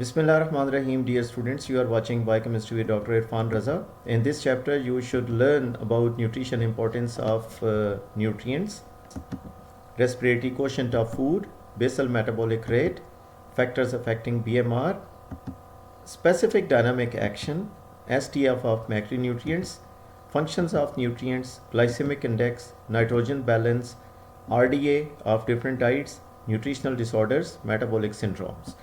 Bismillahirrahmanirrahim. Dear students, you are watching Biochemistry with Dr. Irfan Raza. In this chapter, you should learn about nutrition importance of nutrients, respiratory quotient of food, basal metabolic rate, factors affecting BMR, specific dynamic action, STF of macronutrients, functions of nutrients, glycemic index, nitrogen balance, RDA of different diets, nutritional disorders, metabolic syndromes.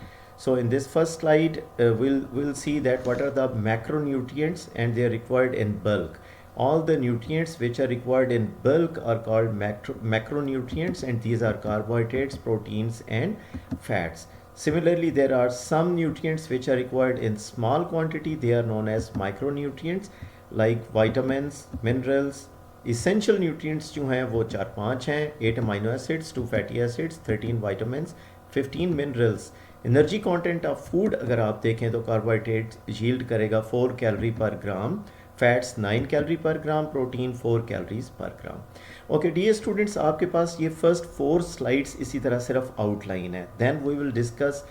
So in this first slide, we'll see that what are the macronutrients and they are required in bulk. All the nutrients which are required in bulk are called macronutrients, and these are carbohydrates, proteins and fats. Similarly, there are some nutrients which are required in small quantity. They are known as micronutrients, like vitamins, minerals. Essential nutrients जो हैं वो 4-5 हैं, 8 amino acids, 2 fatty acids, 13 vitamins, 15 minerals. Energy content of food अगर आप देखें तो carbohydrate yield करेगा 4 calorie पर ग्राम, फैट्स 9 कैलोरी पर ग्राम, प्रोटीन 4 कैलोरीज पर ग्राम। ओके डियर स्टूडेंट्स, आपके पास ये फर्स्ट 4 स्लाइड्स इसी तरह सिर्फ आउटलाइन है। Then we will discuss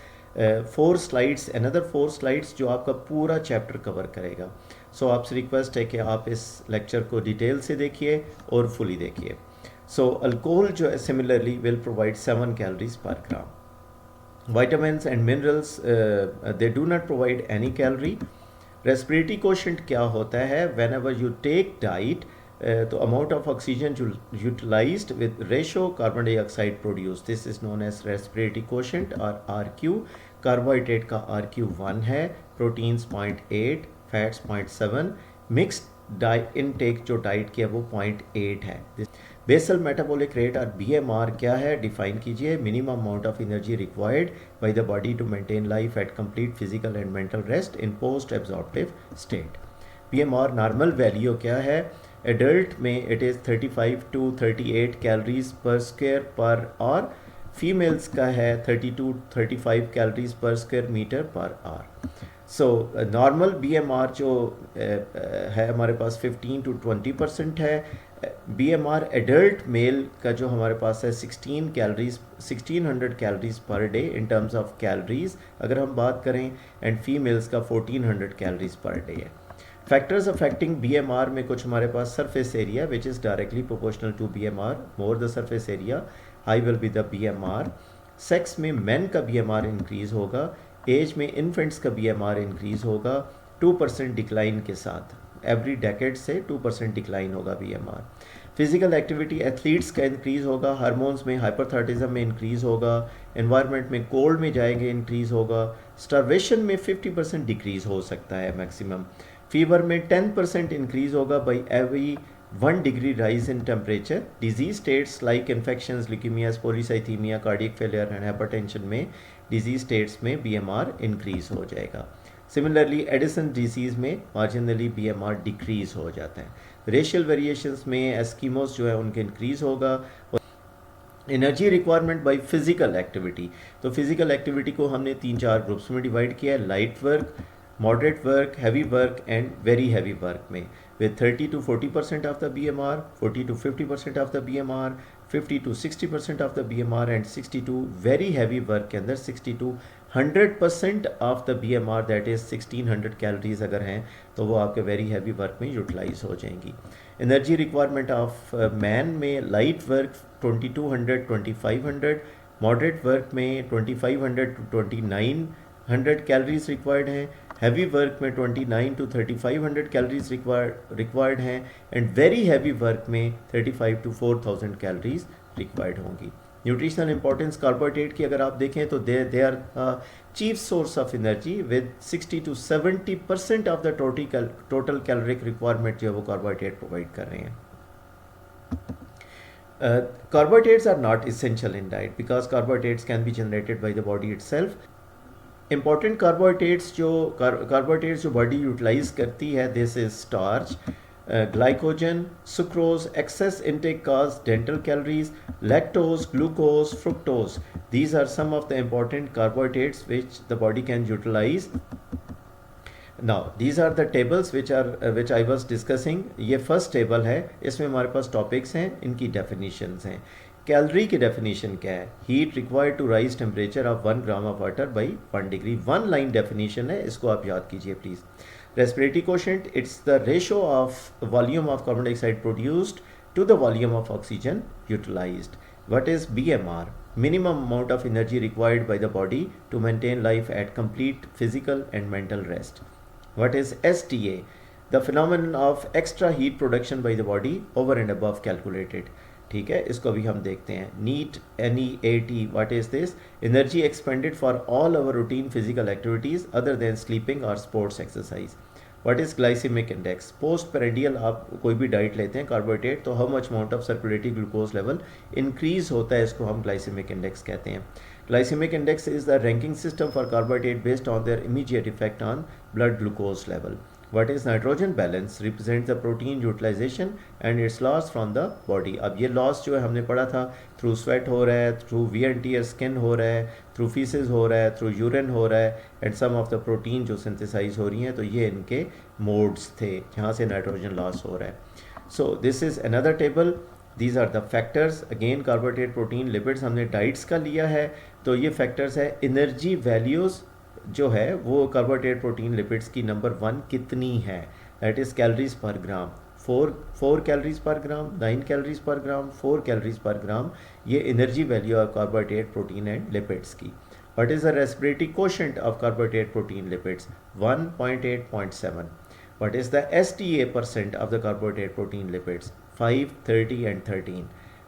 4 slides, another 4 slides जो आपका पूरा चैप्टर कवर करेगा। सो आपसे रिक्वेस्ट है कि आप इस लेक्चर को डिटेल से देखिए और फुली देखिए। सो अल्कोहल जो है similarly will provide 7 calories per gram. Vitamins and minerals, they do not provide any calorie. Respiratory quotient क्या होता है? Whenever you take diet, the amount of oxygen utilized with ratio carbon dioxide produced. This is known as respiratory quotient or RQ. Carbohydrate का RQ 1 है, proteins 0.8, fats 0.7, mixed intake जो diet की है वो 0.8 है। बेसल मेटाबॉलिक रेट और BMR क्या है? डिफाइन कीजिए। Minimum amount of energy required by the body to maintain life at complete physical and mental rest in post absorptive state. BMR normal value क्या है? एडल्ट में it is 35 to 38 calories per square per hour, females का है 30 to 35 calories per square metre per hour. So normal BMR जो है हमारे पास 15 to 20% है। BMR adult mail का जो हमारे पास है 1600 calories per day in terms of calories अगर हम बात करें, एंड फीमेल्स का 1400 कैलोरीज पर डे है। फैक्टर्स अफेक्टिंग BMR में कुछ हमारे पास surface area which is directly proportional to BMR, more the surface area high will be the BMR। Sex में मेन का BMR इंक्रीज होगा, एज में इन्फेंट्स का BMR इंक्रीज होगा 2% डिक्लाइन के साथ, एवरी डेकेड से 2% डिक्लाइन होगा BMR। फिजिकल एक्टिविटी एथलीट्स का इंक्रीज होगा, हार्मोन्स में हाइपरथायराइडिज्म में इंक्रीज होगा, एनवायरनमेंट में कोल्ड में जाएंगे इंक्रीज होगा, स्टार्वेशन में 50% डिक्रीज हो सकता है मैक्सिमम, फीवर में 10% इंक्रीज होगा by every 1 degree rise in temperature. Disease states like infections, leukaemias, polycythaemia, cardiac failure and hypertension में डिजीज स्टेट्स में BMR इंक्रीज हो जाएगा। सिमिलरली एडिसन डिजीज़ में मार्जिनली BMR डिक्रीज हो जाता है। रेशियल वेरिएशंस में एस्किमोस जो है उनके इंक्रीज होगा। Energy requirement by physical activity, तो फिजिकल एक्टिविटी को हमने 3-4 ग्रुप्स में डिवाइड किया है, light work, moderate work, heavy work and very heavy work में, with 30 to 40% of the BMR, 40 to 50% of the BMR, 50 to 60% of the BMR and 60 to very heavy work के अंदर 60 to 100% of the BMR, that is 1600 calories अगर हैं तो वो आपके very heavy work में utilise हो जाएंगी। एनर्जी रिक्वायरमेंट ऑफ मैन में लाइट वर्क 2200 2500, मॉडरेट वर्क में 2500 to 2900 कैलोरीज रिक्वायर्ड हैं, हैवी वर्क में 29 to 3500 कैलोरीज रिक्वायर्ड हैं, एंड वेरी हैवी वर्क में 35 to 4000 कैलोरीज रिक्वायर्ड होंगी। न्यूट्रिशनल इंपॉर्टेंस कार्बोहाइड्रेट की अगर आप देखें तो they are chief source of energy with 60 to 70% of the total caloric requirement जो है वो कार्बोहाइड्रेट प्रोवाइड कर रहे हैं। Carbohydrates are not essential in diet because carbohydrates can be generated by the body itself. Important carbohydrates जो body utilise करती है, this is starch, glycogen, sucrose, excess intake cause dental calories, lactose, glucose, fructose. These are some of the important carbohydrates which the body can utilise. Now these are the tables which I was discussing. ये first table है, इसमें हमारे पास topics हैं, इनकी definitions हैं। Calorie की definition क्या है? Heat required to raise temperature of 1 gram of water by 1 degree. One line definition है, इसको आप याद कीजिए please. Respiratory quotient, it's the ratio of volume of carbon dioxide produced to the volume of oxygen utilized. What is BMR? Minimum amount of energy required by the body to maintain life at complete physical and mental rest. What is STA? The phenomenon of extra heat production by the body over and above calculated. ठीक है, इसको भी हम देखते हैं। NEAT, NEAT, what is this? Energy expended for all our routine physical activities other than sleeping or sports exercise. What is glycaemic index? Post prandial आप कोई भी डाइट लेते हैं कार्बोहाइड्रेट, तो how much amount of circulatory glucose level increase होता है, इसको हम ग्लाइसेमिक इंडेक्स कहते हैं। Glycaemic index is the ranking system for carbohydrate based on their immediate effect on blood glucose level. What is nitrogen balance? Represents the protein utilization and its loss from the body. अब ये loss जो है हमने पढ़ा था, through sweat हो रहा है, through wear and tear skin हो रहा है, through feces हो रहा है, through urine हो रहा है, and some of the protein जो synthesize हो रही हैं, तो ये इनके modes थे जहाँ से nitrogen loss हो रहा है। So this is another table. These are the factors. Again carbohydrate, protein, lipids हमने diets का लिया है, तो ये factors है। energy values जो है वो कार्बोहाइड्रेट, प्रोटीन, लिपिड्स की नंबर 1 कितनी है? That is calories per gram. 4 calories per gram, 9 calories per gram, 4 calories per gram, ये energy value of carbohydrate, protein and lipids की। What is the respiratory quotient of carbohydrate, protein, lipids? 1.8.7। What is the STA percent of the carbohydrate, protein, lipids? 5, 30 and 13।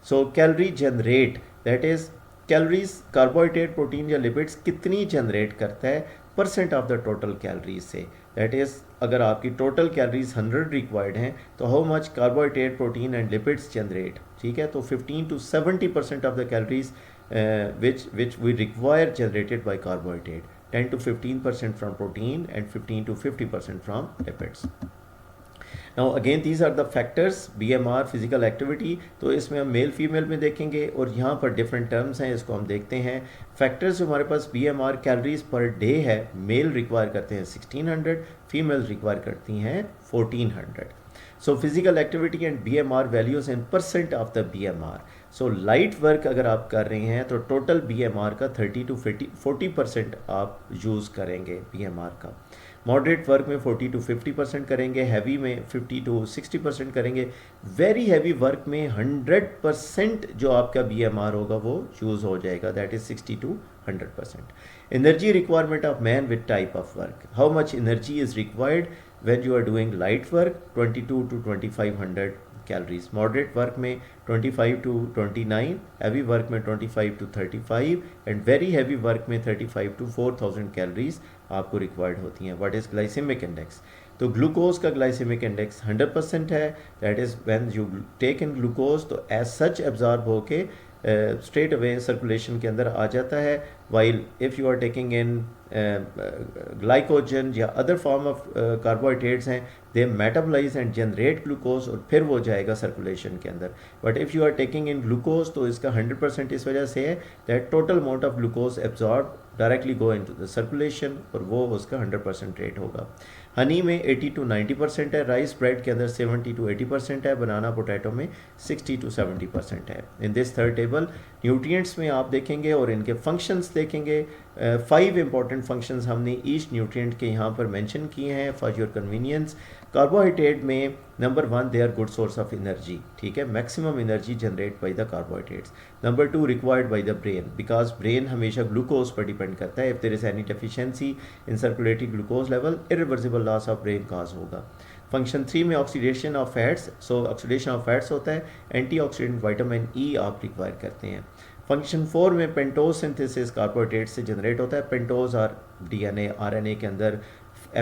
So calorie generate, that is calories carbohydrate, protein या lipids कितनी generate करता है percent of the total calories से। दैट इज़ अगर आपकी total calories 100 required हैं, तो how much carbohydrate, protein and lipids generate? ठीक है, तो 15 to 70% of the calories which we require generated by carbohydrate, 10 to 15% from protein and 15 to 50% from lipids. Now again these are the factors, BMR, physical activity, तो इसमें हम male female में देखेंगे और यहाँ पर डिफरेंट टर्म्स हैं, इसको हम देखते हैं। फैक्टर्स जो हमारे पास BMR कैलोरीज पर डे है, मेल रिक्वायर करते हैं 1600, फीमेल रिक्वायर करती हैं 1400। So physical activity and BMR values in percent of the BMR। So light work अगर आप कर रहे हैं तो टोटल BMR का 30 to 40% आप यूज़ करेंगे BMR का। मॉडरेट वर्क में 40 to 50% करेंगे, हैवी में 50 to 60% करेंगे, वेरी हैवी वर्क में 100% जो आपका BMR होगा वो यूज़ हो जाएगा, that is 60 to 100%। Energy requirement of man with type of work, how much energy is required when you are doing light work? 22 to 2500 calories. Moderate work में 25 to 29, heavy work में 25 to 35 and very heavy work में 35 to 4000 calories आपको required होती हैं। What is glycaemic index? तो glucose का glycaemic index 100% है, that is when you take in glucose तो एज सच एब्जॉर्ब होके स्ट्रेट अवे सर्कुलेशन के अंदर आ जाता है, while if you are taking in glycogen या अदर फॉर्म ऑफ कार्बोहाइड्रेट्स हैं, they metabolise and generate glucose और फिर वो जाएगा सर्कुलेशन के अंदर। But if you are taking in glucose तो इसका 100% इस वजह से है that total amount of glucose absorb directly go into the circulation और वो उसका 100% रेट होगा। हनी में 80 to 90% है, राइस ब्रेड के अंदर 70 to 80% है, बनाना पोटैटो में 60 to 70% है। In this third table nutrients में आप देखेंगे और इनके फंक्शंस देखेंगे। 5 इंपॉर्टेंट फंक्शंस हमने ईच न्यूट्रिएंट के यहाँ पर मेंशन किए हैं फॉर योर कन्वीनियंस। कार्बोहाइड्रेट में number 1 they are good source of energy, ठीक है, maximum energy generate by the carbohydrates. Number 2 required by the brain, because brain हमेशा ग्लूकोज पर डिपेंड करता है। If there is any deficiency in circulatory glucose level, irreversible loss of brain cause होगा। Function 3 में oxidation of fats, so oxidation of fats होता है, antioxidant vitamin E आप require करते हैं। फंक्शन 4 में पेंटोज सिंथेसिस कार्बोहाइड्रेट से जनरेट होता है। पेंटोज और DNA RNA के अंदर,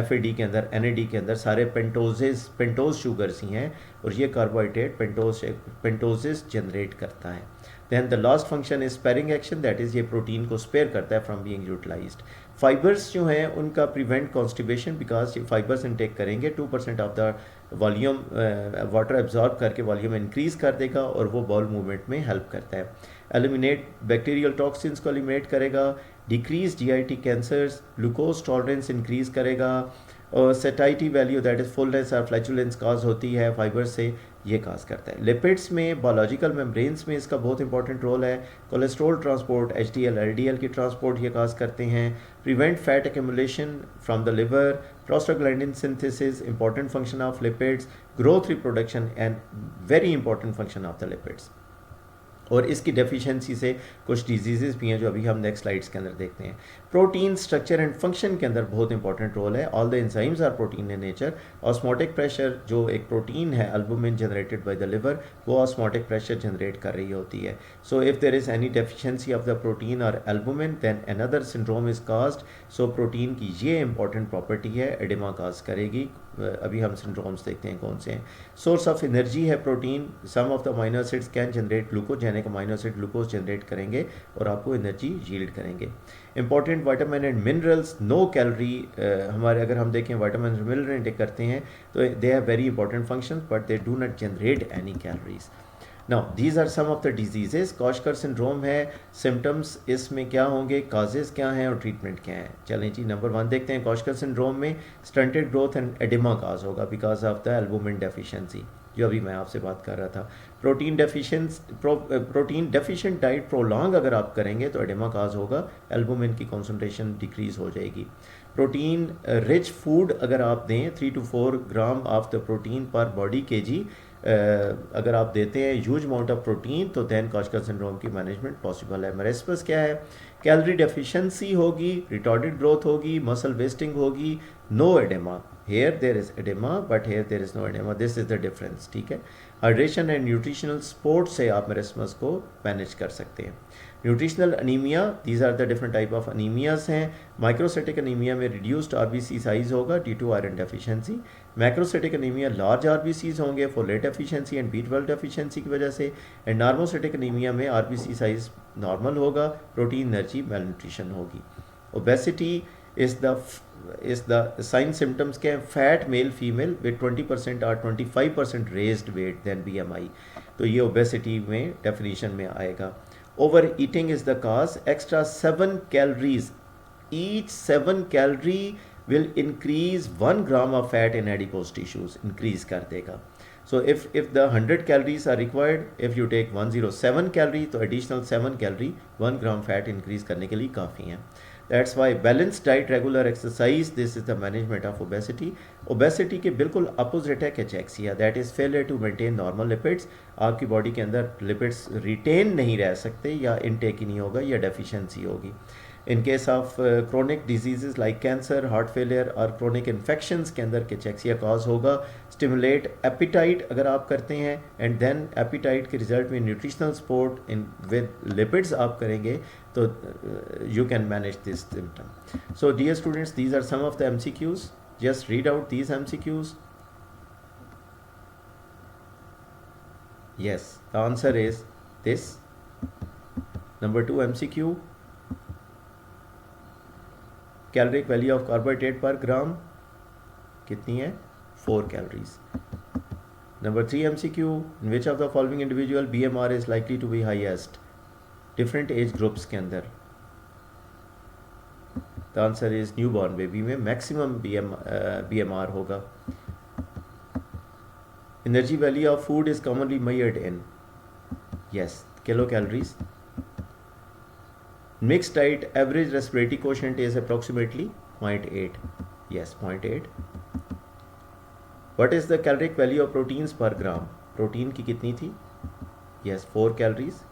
FAD के अंदर, NAD के अंदर सारे पेंटोज शुगर्स ही हैं और ये कार्बोहाइड्रेट पेंटोजेस जनरेट करता है। Then the last function is sparing action, that is ये प्रोटीन को स्पेयर करता है फ्रॉम बीइंग यूटिलाइज्ड। फाइबर्स जो हैं उनका प्रिवेंट कॉन्स्टिपेशन, बिकॉज ये फाइबर्स इनटेक करेंगे 2% of the volume water absorb करके वॉल्यूम इंक्रीज कर देगा और वो बॉल मूवमेंट में हेल्प करता है। एलिमिनेट बैक्टीरियल टॉक्सिन्स को एलिमिनेट करेगा, decrease GIT cancers, glucose tolerance increase करेगा और सेटाइटी वैल्यू दैट इज़ फुलनेस और फ्लैचुलेंस काज होती है फाइबर से, ये काज करता है। लिपिड्स में बायोलॉजिकल मेम्ब्रेन्स में इसका बहुत इंपॉर्टेंट रोल है। कोलेस्ट्रॉल ट्रांसपोर्ट, HDL LDL की ट्रांसपोर्ट ये काज करते हैं। Prevent fat accumulation from the liver, prostaglandin synthesis, important function of lipids, growth reproduction and very important function of the lipids. और इसकी डेफिशिएंसी से कुछ डिजीज़ भी हैं जो अभी हम नेक्स्ट स्लाइड्स के अंदर देखते हैं। प्रोटीन स्ट्रक्चर एंड फंक्शन के अंदर बहुत इंपॉर्टेंट रोल है। All the enzymes are protein in nature. Osmotic pressure जो एक प्रोटीन है albumin generated by the liver, वो ऑस्मोटिक प्रेशर जनरेट कर रही होती है। So if there is any deficiency of the protein और albumin then another syndrome is caused. So protein की ये इंपॉर्टेंट प्रॉपर्टी है, एडिमा काज करेगी। अभी हम सिंड्रोम्स देखते हैं कौन से हैं। सोर्स ऑफ एनर्जी है protein. Some of the amino acids can generate glucose, यानी कि अमीनो एसिड ग्लूकोज जनरेट करेंगे और आपको एनर्जी यील्ड करेंगे। Important vitamin and minerals, no calorie. हमारे अगर हम देखें विटामिन एंड मिनरल इंटेक करते हैं तो they have very important functions but they do not generate any calories. Now these are some of the diseases. Kwashiorkor syndrome है, symptoms इसमें क्या होंगे, काजेज क्या हैं और ट्रीटमेंट क्या है। चलें जी, नंबर 1 देखते हैं। कॉशकर सिंड्रोम में स्टंटेड ग्रोथ एंड एडिमा काज होगा because of the albumin deficiency, जो अभी मैं आपसे बात कर रहा था। प्रोटीन डेफिशिएंट डाइट प्रोलॉन्ग अगर आप करेंगे तो एडिमा काज होगा, एल्बुमिन की कॉन्सेंट्रेशन डिक्रीज हो जाएगी। प्रोटीन रिच फूड अगर आप दें 3 to 4 gram of the protein per body kg अगर आप देते हैं ह्यूज अमाउंट ऑफ प्रोटीन तो दैन कॉशकर सिंड्रोम की मैनेजमेंट पॉसिबल है। मेरेस्पस क्या है, कैलोरी डेफिशिएंसी होगी, रिटॉर्डेड ग्रोथ होगी, मसल वेस्टिंग होगी, no oedema. Here there is oedema but here there is no oedema, this is the difference, ठीक है। हाइड्रेशन एंड न्यूट्रिशनल सपोर्ट से आप मेरेस्पस को मैनेज कर सकते हैं। Nutritional anaemia, these are the different type of anaemias हैं। माइक्रोसाइटिक अनीमिया में रिड्यूस्ड RBC साइज होगा due to iron deficiency. Macrocytic anaemia large RBCs होंगे folate deficiency and B12 deficiency की वजह से। एंड नॉर्मोसाइटिक अनीमिया में RBC साइज नॉर्मल होगा, protein energy malnutrition होगी। Obesity is the sign symptoms के हैं, फैट मेल फीमेल विद 20% और 25% रेज्ड वेट देन BMI, तो ये ओबेसिटी में डेफिनेशन में आएगा। Over eating is the cause, extra 7 calories, each 7 calorie will increase 1 gram of fat in adipose tissues, increase कर देगा। So if the 100 calories are required, if you take 107 calorie तो additional 7 calorie 1 gram fat increase करने के लिए काफ़ी हैं। That's why balanced diet, regular exercise, this is the management of obesity. Obesity के बिल्कुल अपोजिट है cachexia, that is failure to maintain normal lipids। आपकी बॉडी के अंदर लिपिड्स रिटेन नहीं रह सकते या इनटेक ही नहीं होगा या डेफिशिएंसी होगी। In case of chronic disease like cancer, heart failure और क्रोनिक इन्फेक्शंस के अंदर कैचेक्सिया कॉज होगा। स्टिमुलेट एपिटाइट अगर आप करते हैं एंड देन एपिटाइट के रिजल्ट में nutritional support in with lipids आप करेंगे तो you can manage this symptom. So dear students, these are some of the MCQs, just read out these MCQs। Yes, the answer is this. Number 2 MCQ, caloric value of carbohydrate per gram कितनी है, 4 calories. Number 3 MCQ, in which of the following individual BMR is likely to be highest, different age groups के अंदर। The answer is new born baby में maximum BMR होगा। Energy value of food is commonly measured in, yes, kilo calories. Mixed diet average respiratory quotient is approximately 0.8, yes, 0.8. What is the caloric value of proteins per gram? Protein की कितनी थी, yes, 4 calories,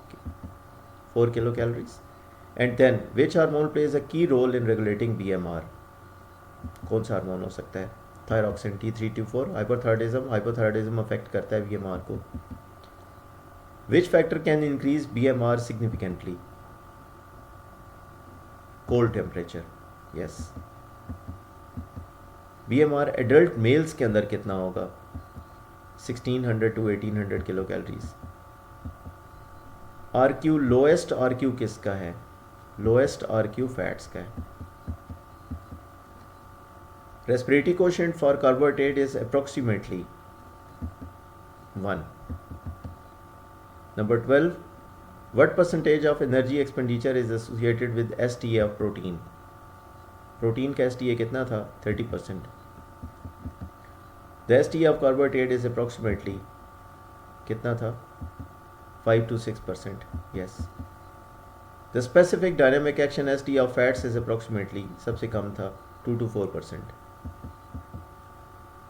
4 kilocalories. And then which hormone plays a key role in regulating BMR? कौन सा hormone हो सकता है, thyroxine T3 T4। Hypothyroidism affect करता है BMR को। Which factor can increase BMR significantly? Cold temperature, yes. BMR adult males के अंदर कितना होगा, 1600 to 1800 kilo calories. RQ lowest RQ किसका है, लोएस्ट RQ फैट्स का है। Respiratory quotient for carbohydrate is approximately 1। Number 12, what percentage of energy expenditure is associated with STA of protein? Protein का STA कितना था, 30%। The STA of carbohydrate is approximately कितना था? 5 to 6%. Yes. The specific dynamic action ST of fats is approximately, सबसे कम था, 2 to 4%.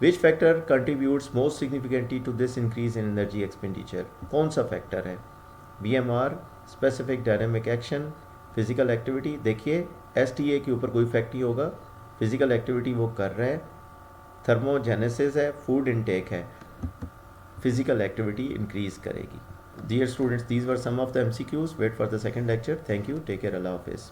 Which factor contributes most significantly to this increase in energy expenditure? कौन सा factor है? BMR, specific dynamic action, physical activity. देखिए STA के ऊपर कोई effect नहीं होगा, फिजिकल एक्टिविटी वो कर रहे हैं, थर्मोजेनेसिस है, फूड इनटेक है, फिजिकल एक्टिविटी इंक्रीज करेगी. Dear students, these were some of the MCQs. Wait for the second lecture. Thank you. Take care. Allah Hafiz.